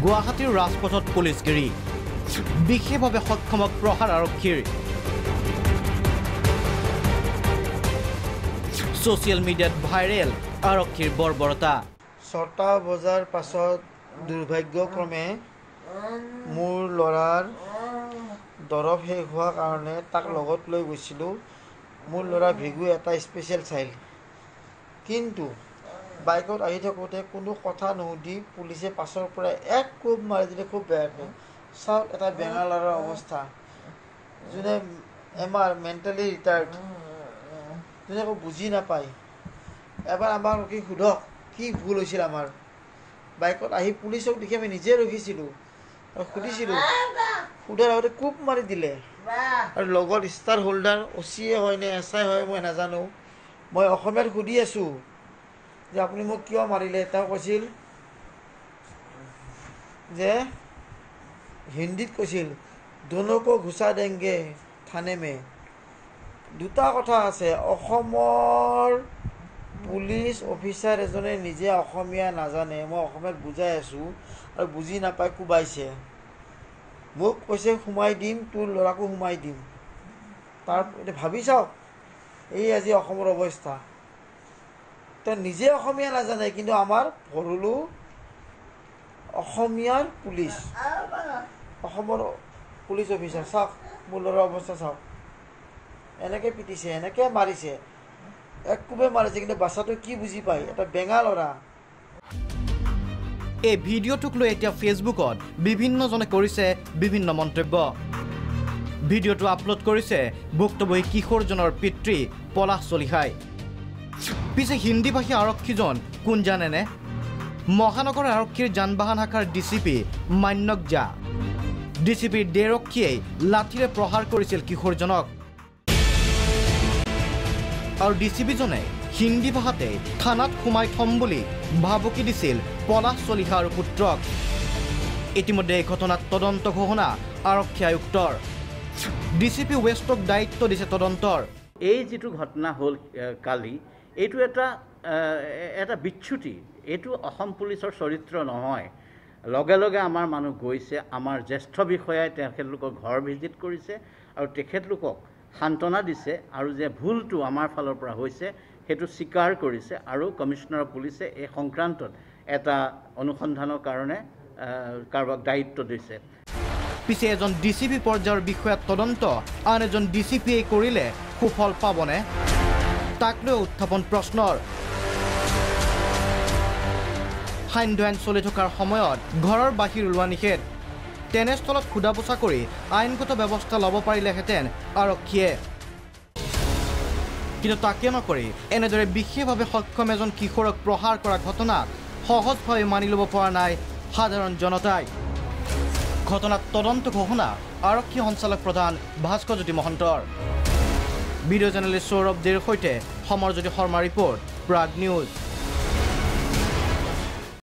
গুৱাহাটীৰ ৰাজপথত পুলিচগিৰি বিশেষভাৱে সক্ষমক প্ৰহাৰ আৰক্ষীৰ ছ'চিয়েল মিডিয়াত ভাইৰেল আৰক্ষীৰ বৰ্বৰতা 6টা বজাৰ পাছত দুৰ্ভাগ্যক্ৰমে মোৰ ল'ৰাৰ দৰৱ শেষ হোৱাৰ কাৰণে তাক লগত লৈ গৈছিলোঁ। মোৰ ল'ৰা ভিগু এটা স্পেচিয়েল চাইল্ড, কিন্তু বাইকত আহি থাকোঁতে কোনো কথা নুসুধি পুলিচে পাছৰ পৰা এক কোব মাৰি দিলে। খুব বেয়াকৈ চাওক, এটা বেঙা ল'ৰাৰ অৱস্থা, যোনে এমাৰ মেণ্টেলি ৰিটায়াৰ্ড, যোনে একো বুজি নাপায়। এবাৰ আমাক ৰখি সোধক কি ভুল হৈছিল আমাৰ। বাইকত আহি পুলিচক দেখি আমি নিজে ৰখিছিলোঁ আৰু সুধিছিলোঁ, সোধাৰ আগতে কোব মাৰি দিলে। আৰু লগত ষ্টাৰ হোল্ডাৰ অচিয়ে হয় নে এছাই হয় মই নাজানো। মই অসমীয়াত সুধি আছোঁ যে আপুনি মোক কিয় মাৰিলে। তেওঁ কৈছিল যে হিন্দীত কৈছিল দোনোকো ঘুচা দেংগে থানে মে। দুটা কথা আছে, অসমৰ পুলিচ অফিচাৰ এজনে নিজে অসমীয়া নাজানে, মই অসমীয়াত বুজাই আছোঁ আৰু বুজি নাপায়, কোবাইছে। মোক কৈছে সোমাই দিম, তোৰ ল'ৰাকো সোমাই দিম। তাৰ ভাবি চাওক, এই আজি অসমৰ অৱস্থা। তেওঁ নিজে অসমীয়া নাজানে, কিন্তু আমাৰ ভৰলো অসমীয়াৰ পুলিচ, অসমৰ পুলিচ অফিচাৰ। চাওক মোৰ ল'ৰাৰ অৱস্থা চাওক, এনেকৈ পিটিছে, এনেকৈ মাৰিছে, এক কোবে মাৰিছে, কিন্তু বাচ্চাটো কি বুজি পায়, এটা বেঙা ল'ৰা। এই ভিডিঅ'টোক লৈ এতিয়া ফেচবুকত বিভিন্নজনে কৰিছে বিভিন্ন মন্তব্য। ভিডিঅ'টো আপলোড কৰিছে ভুক্তভোগী কিশোৰজনৰ পিতৃ পলাশ চলিহাই। পিছে হিন্দী ভাষী আৰক্ষীজন কোন জানেনে? মহানগৰ আৰক্ষীৰ যান বাহন শাখাৰ ডিচিপি মান্যক জা। ডিচিপিৰ ডেৰক্ষীয়ে লাঠিৰে প্ৰহাৰ কৰিছিল কিশোৰজনক, আৰু ডিচিপিজনে হিন্দী ভাষাতে থানাত সোমাই থম বুলি ভাবুকি দিছিল পলাশ চলিহা আৰু পুত্ৰক। ইতিমধ্যে এই ঘটনাত তদন্ত ঘোষণা আৰক্ষী আয়ুক্তৰ। ডিচিপি ৱেষ্টক দায়িত্ব দিছে তদন্তৰ। এই যিটো ঘটনা হ'ল কালি, এইটো এটা বিচ্যুতি। এইটো অসম পুলিচৰ চৰিত্ৰ নহয়। লগে লগে আমাৰ মানুহ গৈছে, আমাৰ জ্যেষ্ঠ বিষয়াই তেখেতলোকক ঘৰ ভিজিট কৰিছে আৰু তেখেতলোকক সান্তনা দিছে, আৰু যে ভুলটো আমাৰ ফালৰ পৰা হৈছে সেইটো স্বীকাৰ কৰিছে, আৰু কমিশনাৰ অফ পুলিচে এই সংক্ৰান্তত এটা অনুসন্ধানৰ কাৰণে কাৰোবাক দায়িত্ব দিছে। পিছে এজন ডিচিপি পৰ্যায়ৰ বিষয়াৰ তদন্ত আন এজন ডিচিপিয়ে কৰিলে সুফল পাবনে? তাক লৈ উত্থাপন প্ৰশ্নৰ। সান্ধ্য আইন চলি থকাৰ সময়ত ঘৰৰ বাহিৰ ওলোৱা নিষেধ। তেনেস্থলত সোধা পোছা কৰি আইনগত ব্যৱস্থা ল'ব পাৰিলেহেঁতেন আৰক্ষীয়ে, কিন্তু তাকে নকৰি এনেদৰে বিশেষভাৱে সক্ষম এজন কিশোৰক প্ৰহাৰ কৰা ঘটনাক সহজভাৱে মানি ল'ব পৰা নাই সাধাৰণ জনতাই। ঘটনাত তদন্ত ঘোষণা আৰক্ষী সঞ্চালক প্ৰধান ভাস্কৰজ্যোতি মহন্তৰ। ভিডিঅ' জাৰ্নেলিষ্ট সৌৰভ দেৰ সৈতে সমৰজ্যোতি শৰ্মা ৰিপৰ্ট, প্ৰাগ নিউজ।